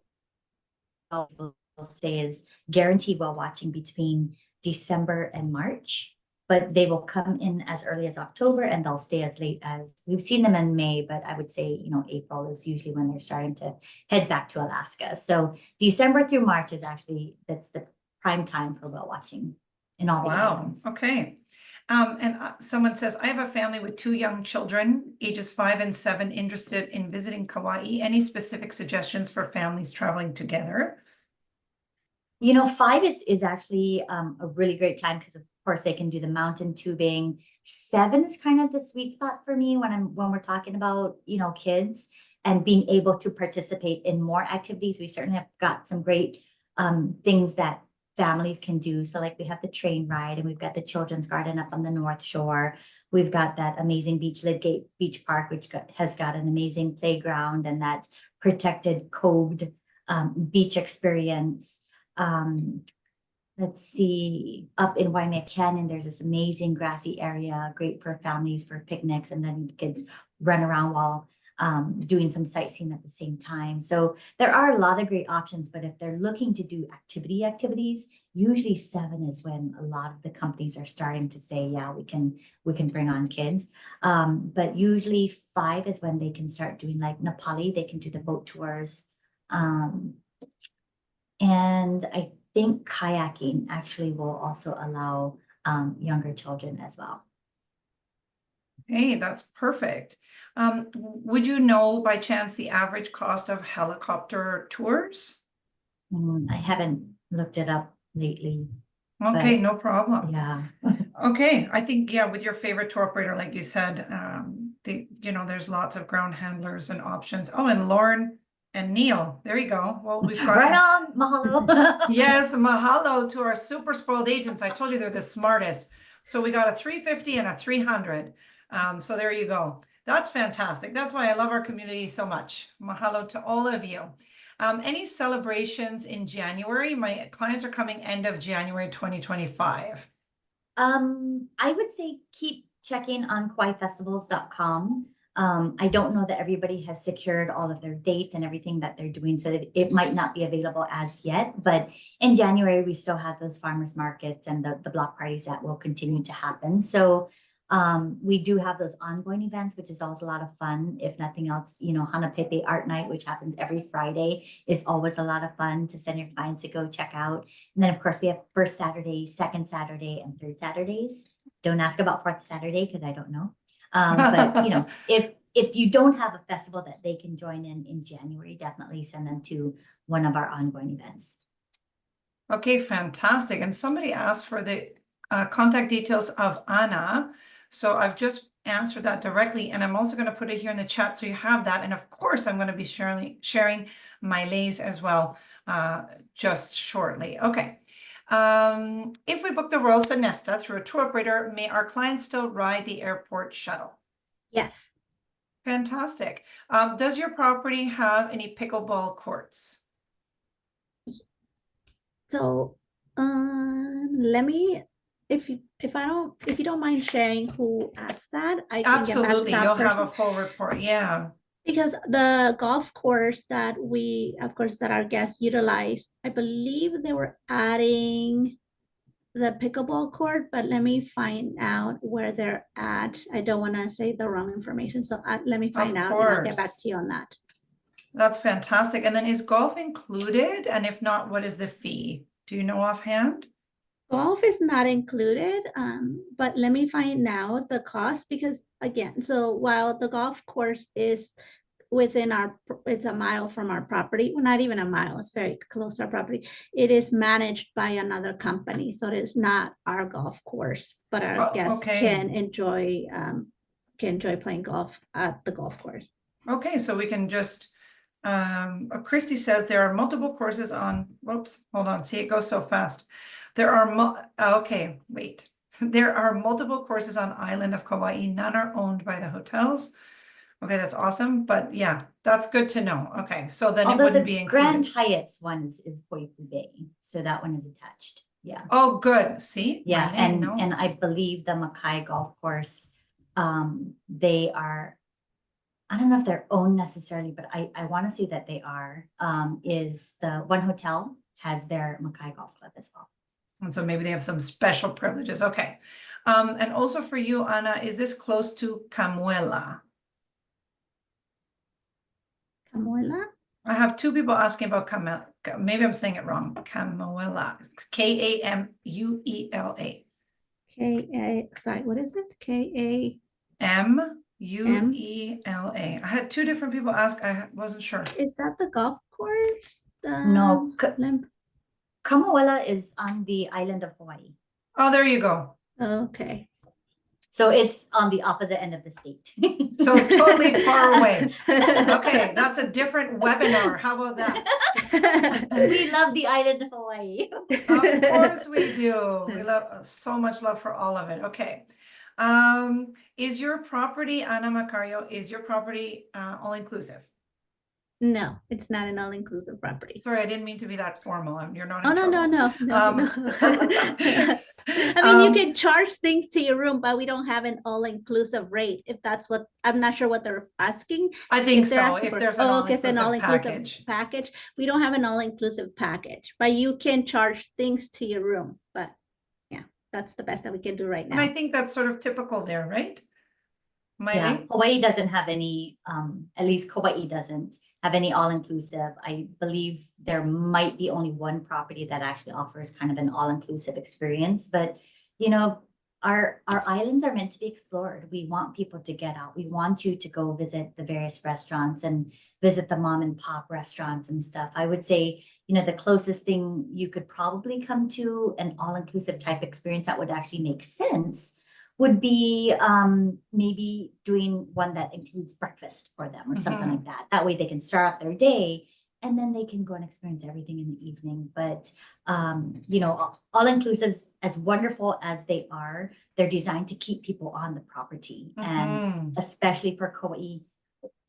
whales will say is guaranteed whale watching between December and March, but they will come in as early as October and they'll stay as late as, we've seen them in May, but I would say, you know, April is usually when they're starting to head back to Alaska. So December through March is actually, that's the prime time for whale watching in all the islands. Okay. And someone says, I have a family with 2 young children, ages 5 and 7, interested in visiting Kauai. Any specific suggestions for families traveling together? You know, 5 is actually a really great time because of course they can do the mountain tubing. 7 is kind of the sweet spot for me when we're talking about, you know, kids and being able to participate in more activities. We certainly have got some great things that families can do. So like we have the train ride and we've got the children's garden up on the North Shore. We've got that amazing Lidgate Beach Park, which has got an amazing playground and that protected coved beach experience. Let's see, up in Waimea Canyon, there's this amazing grassy area, great for families for picnics, and then kids run around while doing some sightseeing at the same time. So there are a lot of great options, but if they're looking to do activities, usually 7 is when a lot of the companies are starting to say, yeah, we can bring on kids. But usually 5 is when they can start doing like Nepali, they can do the boat tours. And I think kayaking actually will also allow younger children as well. Hey, that's perfect. Would you know by chance the average cost of helicopter tours? I haven't looked it up lately. Okay, but no problem. Yeah. Okay, I think, yeah, with your favorite tour operator, like you said, you know, there's lots of ground handlers and options. Oh, and Lauren and Neil, there you go. Well, we've got Right on, mahalo. yes, mahalo to our super spoiled agents. I told you they're the smartest. So we got a 350 and a 300. So there you go. That's fantastic. That's why I love our community so much. Mahalo to all of you. Any celebrations in January? My clients are coming end of January 2025. I would say keep checking on KauaiFestivals.com. I don't know that everybody has secured all of their dates and everything that they're doing, so that it might not be available as yet. But in January, we still have those farmers markets and the block parties that will continue to happen. So we do have those ongoing events, which is always a lot of fun. If nothing else, you know, Hana Pepe Art Night, which happens every Friday, is always a lot of fun to send your clients to go check out. And then, of course, we have first Saturday, second Saturday, and third Saturdays. Don't ask about fourth Saturday because I don't know. But you know, if you don't have a festival that they can join in January, definitely send them to one of our ongoing events. Okay, fantastic. And somebody asked for the contact details of Anna. So I've just answered that directly, and I'm also going to put it here in the chat so you have that. And of course, I'm going to be sharing my lays as well just shortly. Okay. If we book the Royal Sonesta through a tour operator, may our clients still ride the airport shuttle? Yes. Fantastic. Does your property have any pickleball courts? So, let me, if you don't mind sharing who asked that, I can get back to Absolutely, that you'll have a person. full report, yeah. Because the golf course that that our guests utilized, I believe they were adding the pickleball court, but let me find out where they're at. I don't want to say the wrong information, so let me find Of out and I'll get back course. to you on that. That's fantastic. And then is golf included? And if not, what is the fee? Do you know offhand? Golf is not included, but let me find out the cost because again, so while the golf course is within it's a mile from our property, well, not even a mile, it's very close to our property. It is managed by another company, so it is not our golf course, but our guests okay. can enjoy playing golf at the golf course. Okay, so we can just, Christy says there are multiple courses on, whoops, hold on, see, it goes so fast. There are, okay, wait. There are multiple courses on island of Kauai. None are owned by the hotels. Okay, that's awesome, but yeah, that's good to know. Okay, so then it Although wouldn't the be included. Grand Hyatt's one is Poipu Bay, so that one is attached. Yeah. Oh, good. See? Yeah, Marlene and I knows. believe the Makai Golf Course, they are, I don't know if they're owned necessarily, but I want to say that they are, is the one hotel has their Makai Golf Club as well. And so maybe they have some special privileges. Okay. And also for you, Anna, is this close to Camuela? Camuela? I have two people asking about Camuela. Maybe I'm saying it wrong. Camuela. It's Kamuela. Sorry, what is it? K-A? Muela. I had two different people ask. I wasn't sure. Is that the golf course? No, Kamuela is on the island of Hawaii. Oh, there you go. Okay. So it's on the opposite end of the state. So totally far away. Okay, that's a different webinar. How about that? We love the island of Hawaii. Of course we do. We love so much love for all of it. Okay. Is your property, Ana Macario, is your property all inclusive? No, it's not an all-inclusive property. Sorry, I didn't mean to be that formal. You're not Oh, in no, trouble. no. I mean, you can charge things to your room, but we don't have an all-inclusive rate. If that's what, I'm not sure what they're asking. I think If they're so. asking If for- there's an okay, if an all-inclusive all-inclusive package. we don't have an all-inclusive package, but you can charge things to your room. But yeah, that's the best that we can do right And I now. think that's sort of typical there, right? Yeah, Miley? Hawaii doesn't have any, at least Kauai doesn't have any all-inclusive. I believe there might be only one property that actually offers kind of an all-inclusive experience, but you know, our islands are meant to be explored. We want people to get out. We want you to go visit the various restaurants and visit the mom and pop restaurants and stuff. I would say, you know, the closest thing you could probably come to an all-inclusive type experience that would actually make sense would be maybe doing one that includes breakfast for them or something like that. That way they can start off their day and then they can go and experience everything in the evening. But, you know, all-inclusives, as wonderful as they are, they're designed to keep people on the property. And especially for Kauai,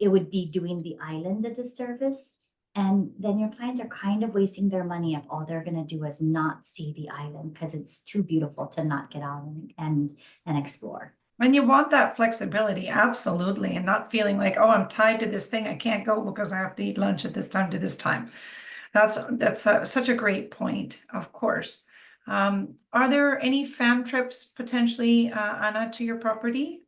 it would be doing the island a disservice. And then your clients are kind of wasting their money if all they're going to do is not see the island because it's too beautiful to not get out and explore. And you want that flexibility, absolutely, and not feeling like, oh, I'm tied to this thing. I can't go because I have to eat lunch at this time to this time. That's such a great point, of course. Are there any fam trips potentially, Anna, to your property?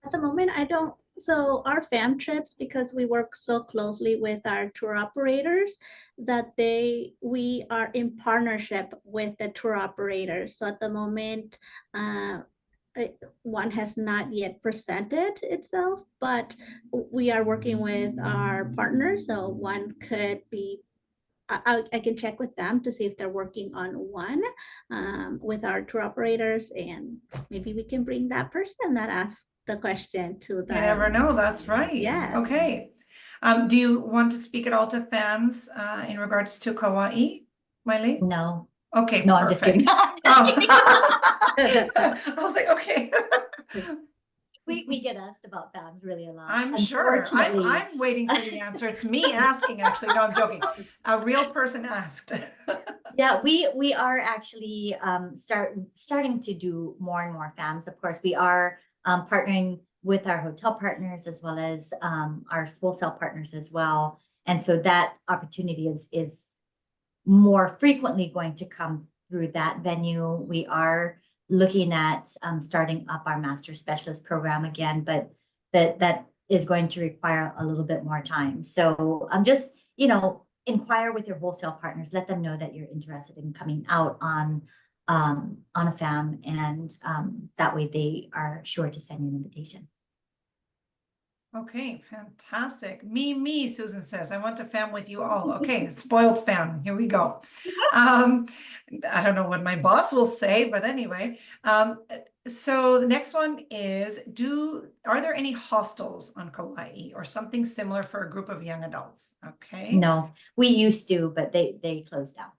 At the moment, I don't. So our fam trips, because we work so closely with our tour operators, that we are in partnership with the tour operators. So at the moment, one has not yet presented itself, but we are working with our partners. So one could be, I can check with them to see if they're working on one with our tour operators, and maybe we can bring that person that asked the question to the. You never know, that's right. Yes. Okay. Do you want to speak at all to FAMs in regards to Kauai, Miley? No. Okay, no, I'm just kidding. Oh. I was like, okay. We get asked about FAMs really a lot. I'm sure. Unfortunately. I'm waiting for the answer. It's me asking, actually. No, I'm joking. A real person asked. Yeah, we are actually starting to do more and more FAMs. Of course, we are partnering with our hotel partners as well as our wholesale partners as well. And so that opportunity is more frequently going to come through that venue. We are looking at starting up our master specialist program again, but that is going to require a little bit more time. So I'm just, inquire with your wholesale partners, let them know that you're interested in coming out on a FAM, and that way they are sure to send you an invitation. Okay, fantastic. Me, Susan says, I want to FAM with you all. Okay, spoiled FAM. Here we go. I don't know what my boss will say, but anyway. So the next one is, are there any hostels on Kauai or something similar for a group of young adults? Okay. No, we used to, but they closed down.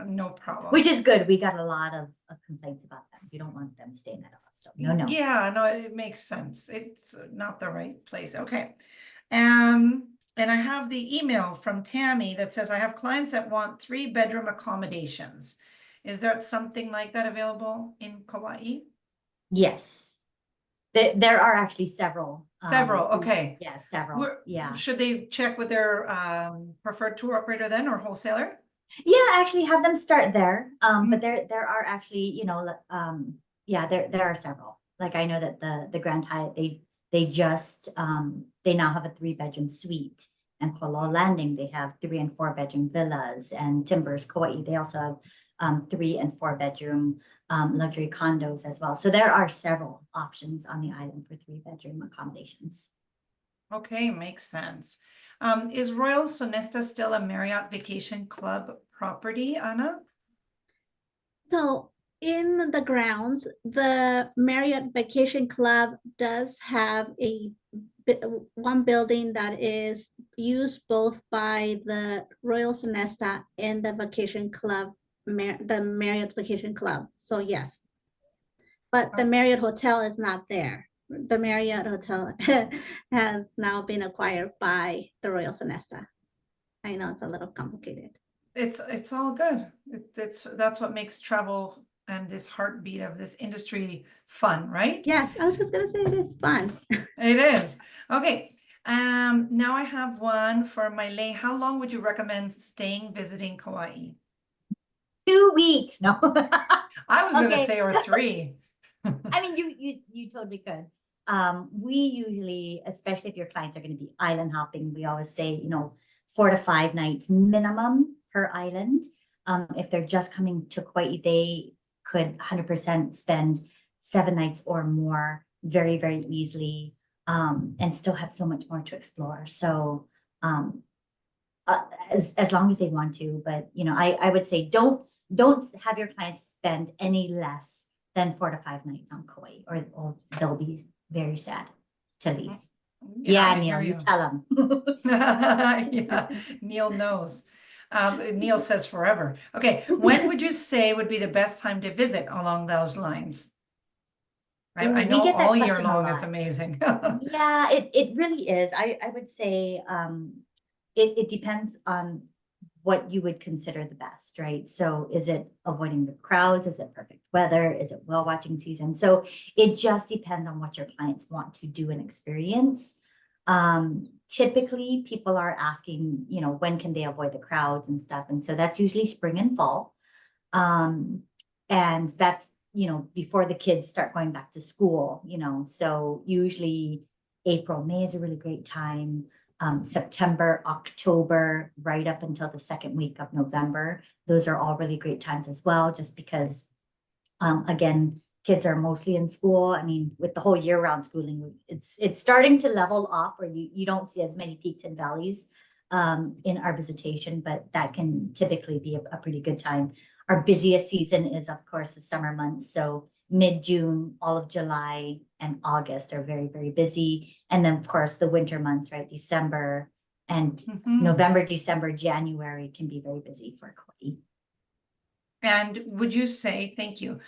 No problem. Which is good. We got a lot of complaints about them. You don't want them staying at a hostel. No. Yeah, no, it makes sense. It's not the right place. Okay. And I have the email from Tammy that says, I have clients that want 3-bedroom accommodations. Is there something like that available in Kauai? Yes. There are actually several. Several, okay. Yeah, several. Yeah. Should they check with their preferred tour operator then, or wholesaler? Yeah, actually have them start there. But there are actually, there are several. Like I know that the Grand Hyatt, they just they now have a 3-bedroom suite, and Koloa Landing, they have 3- and 4-bedroom villas, and Timbers Kauai, they also have 3- and 4-bedroom luxury condos as well. So there are several options on the island for 3-bedroom accommodations. Okay, makes sense. Is Royal Sonesta still a Marriott Vacation Club property, Anna? So in the grounds, the Marriott Vacation Club does have one building that is used both by the Royal Sonesta and the Vacation Club, the Marriott Vacation Club. So yes, but the Marriott Hotel is not there. The Marriott Hotel has now been acquired by the Royal Sonesta. I know it's a little complicated. It's all good. That's what makes travel and this heartbeat of this industry fun, right? Yes, I was just gonna say it is fun. It is. Okay. Now I have one for my lay. How long would you recommend visiting Kauai? 2 weeks. No. I was gonna Okay, say or 3. I mean, you totally could. We usually, especially if your clients are going to be island hopping, we always say, 4 to 5 nights minimum per island. If they're just coming to Kauai, they could 100% spend 7 nights or more very, very easily, and still have so much more to explore. So as long as they want to, but I would say don't have your clients spend any less than 4 to 5 nights on Kauai, or they'll be very sad to leave. Yeah, Neil, you tell them. Yeah, Neil knows. Neil says forever. Okay, when would you say would be the best time to visit along those lines? I know get that all year question a long is lot. amazing. Yeah, it really is. I would say it depends on what you would consider the best, right? So is it avoiding the crowds? Is it perfect weather? Is it whale watching season? So it just depends on what your clients want to do and experience. Typically people are asking, when can they avoid the crowds and stuff? And so that's usually spring and fall. And that's, before the kids start going back to school, so usually April, May is a really great time. September, October, right up until the 2nd week of November. Those are all really great times as well, just because, again, kids are mostly in school. I mean, with the whole year-round schooling, it's starting to level off, where you don't see as many peaks and valleys in our visitation, but that can typically be a pretty good time. Our busiest season is, of course, the summer months. So mid-June, all of July and August are very, very busy. And then, of course, the winter months, right? December and November, December, January can be very busy for Kauai. And would you say, thank you,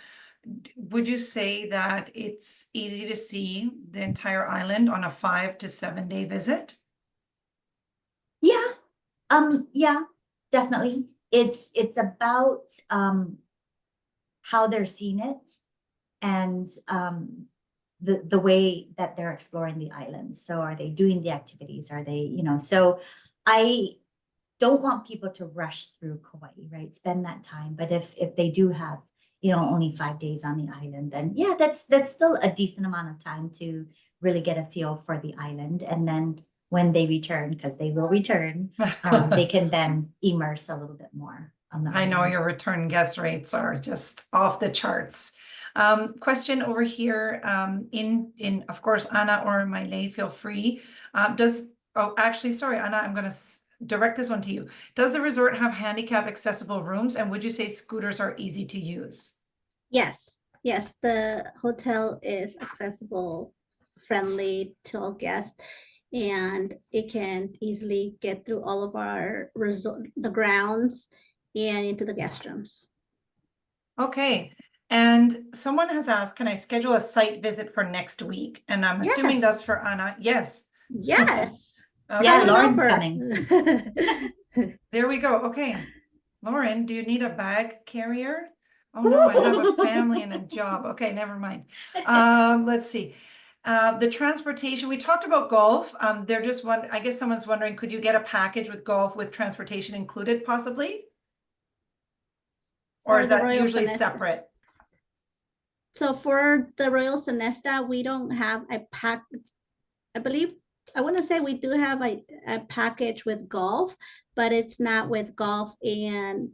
would you say that it's easy to see the entire island on a 5 to 7 day visit? Yeah, definitely. It's about how they're seeing it and the way that they're exploring the island. So are they doing the activities? Are they, so I don't want people to rush through Kauai, right? Spend that time. But if they do have, only 5 days on the island, then yeah, that's still a decent amount of time to really get a feel for the island. And then when they return, because they will return, they can then immerse a little bit more on the I know island. your return guest rates are just off the charts. Question over here, in of course, Anna or Maile, feel free. Actually, sorry, Anna, I'm gonna direct this one to you. Does the resort have handicap accessible rooms, and would you say scooters are easy to use? Yes, yes, the hotel is accessible, friendly to all guests, and it can easily get through all of our resort, the grounds and into the guest rooms. Okay, and someone has asked, can I schedule a site visit for next week? And I'm assuming Yes. that's for Anna. Yes. Yes. Okay. Yeah, Come on Lauren's over. coming. There we go. Okay. Lauren, do you need a bag carrier? Oh no, I have a family and a job. Okay, never mind. Let's see. The transportation, we talked about golf. They're just I guess someone's wondering, could you get a package with golf with transportation included possibly? Or For is the that Royal usually Sonesta. separate? So for the Royal Sonesta, we don't have a pack. I believe, I want to say we do have a package with golf, but it's not with golf and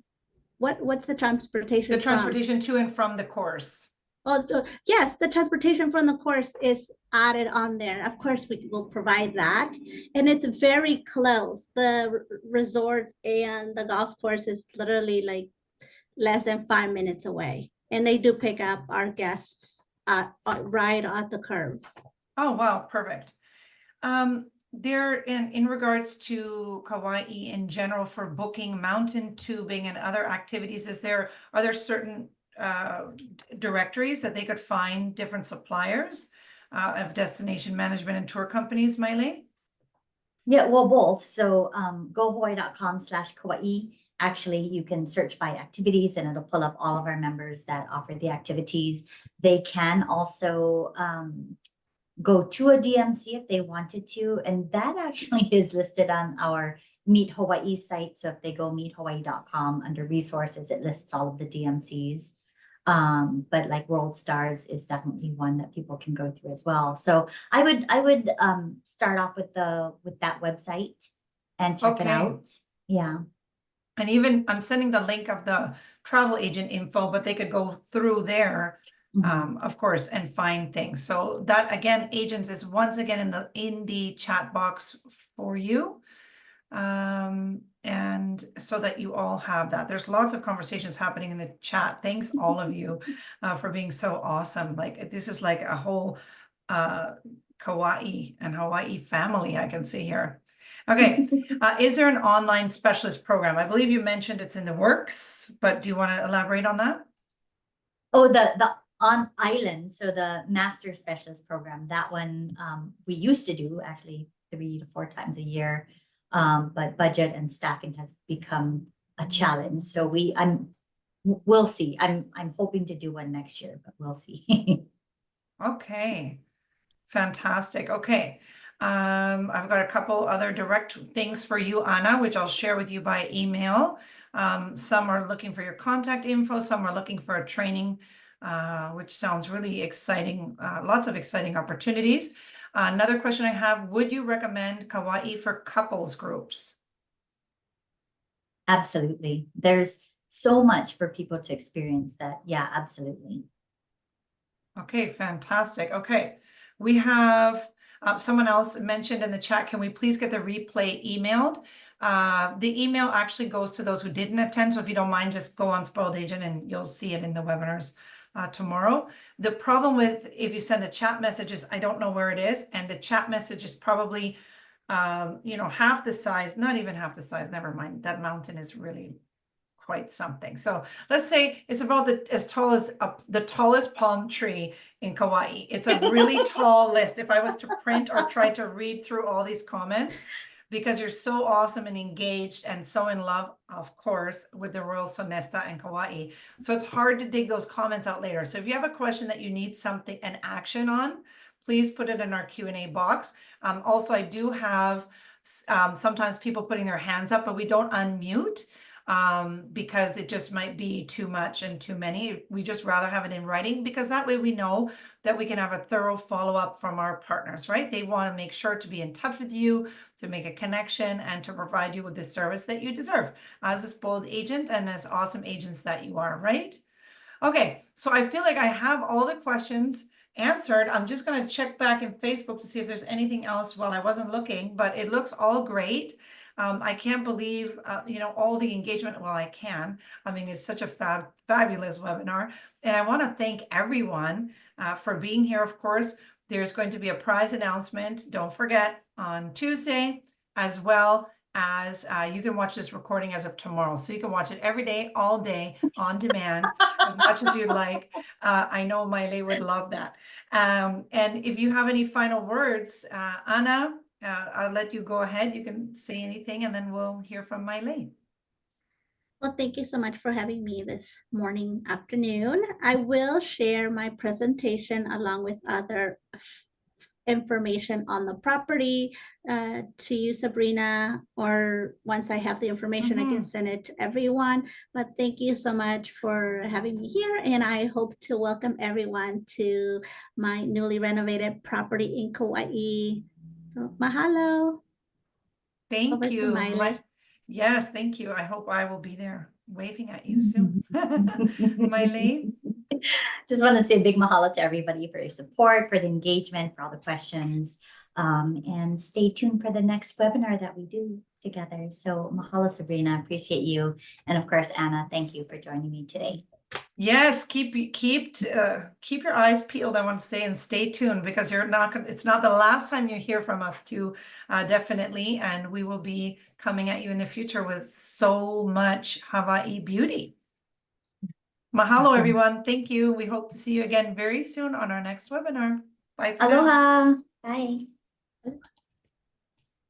what's the transportation The from? transportation to and from the course. Oh, yes, the transportation from the course is added on there. Of course, we will provide that. And it's very close. The resort and the golf course is literally like less than 5 minutes away. And they do pick up our guests right at the curb. Oh, wow, perfect. There in regards to Kauai in general for booking mountain tubing and other activities, are there certain directories that they could find different suppliers of destination management and tour companies, Maile? Yeah, well, both. So gohawaii.com/Kauai. Actually, you can search by activities and it'll pull up all of our members that offer the activities. They can also go to a DMC if they wanted to, and that actually is listed on our Meet Hawaii site. So if they go meethawaii.com under resources, it lists all of the DMCs. But like World Stars is definitely one that people can go through as well. So I would start off with that website and check it Okay. out. Yeah. And even I'm sending the link of the travel agent info, but they could go through there, of course, and find things. So that again, agents is once again in the chat box for you. And so that you all have that. There's lots of conversations happening in the chat. Thanks all of you for being so awesome. Like this is like a whole Kauai and Hawaii family I can see here. Okay, is there an online specialist program? I believe you mentioned it's in the works, but do you want to elaborate on that? Oh, the on island, so the master specialist program, that one we used to do actually 3 to 4 times a year. But budget and staffing has become a challenge. So we'll see. I'm hoping to do one next year, but we'll see. Okay, fantastic. Okay. I've got a couple other direct things for you, Anna, which I'll share with you by email. Some are looking for your contact info, some are looking for a training, which sounds really exciting. Lots of exciting opportunities. Another question I have, would you recommend Kauai for couples groups? Absolutely. There's so much for people to experience that. Yeah, absolutely. Okay, fantastic. Okay, we have someone else mentioned in the chat, can we please get the replay emailed? The email actually goes to those who didn't attend. So if you don't mind, just go on Spoiled Agent and you'll see it in the webinars tomorrow. The problem with if you send a chat message is I don't know where it is. And the chat message is probably, half the size, not even half the size, never mind. That mountain is really quite something. So let's say it's about the tallest palm tree in Kauai. It's a really tall list. If I was to print or try to read through all these comments, because you're so awesome and engaged and so in love, of course, with the Royal Sonesta and Kauai. So it's hard to dig those comments out later. So if you have a question that you need an action on, please put it in our Q&A box. Also, I do have sometimes people putting their hands up, but we don't unmute because it just might be too much and too many. We just rather have it in writing because that way we know that we can have a thorough follow-up from our partners, right? They want to make sure to be in touch with you, to make a connection, and to provide you with the service that you deserve as a spoiled agent and as awesome agents that you are, right? Okay, so I feel like I have all the questions answered. I'm just going to check back in Facebook to see if there's anything else while I wasn't looking, but it looks all great. I can't believe, all the engagement. Well, I can. I mean, it's such a fabulous webinar. And I want to thank everyone for being here. Of course, there's going to be a prize announcement. Don't forget on Tuesday, as well as you can watch this recording as of tomorrow. So you can watch it every day, all day, on demand, as much as you'd like. I know Maile would love that. And if you have any final words, Anna, I'll let you go ahead. You can say anything and then we'll hear from Maile. Well, thank you so much for having me this afternoon. I will share my presentation along with other information on the property to you, Sabrina, or once I have the information, I can send it to everyone. But thank you so much for having me here, and I hope to welcome everyone to my newly renovated property in Kauai. So, mahalo. Thank Over to you. Maile. Yes, thank you. I hope I will be there waving at you soon. Maile? Just want to say a big mahalo to everybody for your support, for the engagement, for all the questions. And stay tuned for the next webinar that we do together. So mahalo, Sabrina, appreciate you. And of course, Anna, thank you for joining me today. Yes, keep your eyes peeled, I want to say, and stay tuned because it's not the last time you hear from us too, definitely. And we will be coming at you in the future with so much Hawaii beauty. Mahalo, Awesome. everyone. Thank you. We hope to see you again very soon on our next webinar. Bye for now. Aloha. Bye.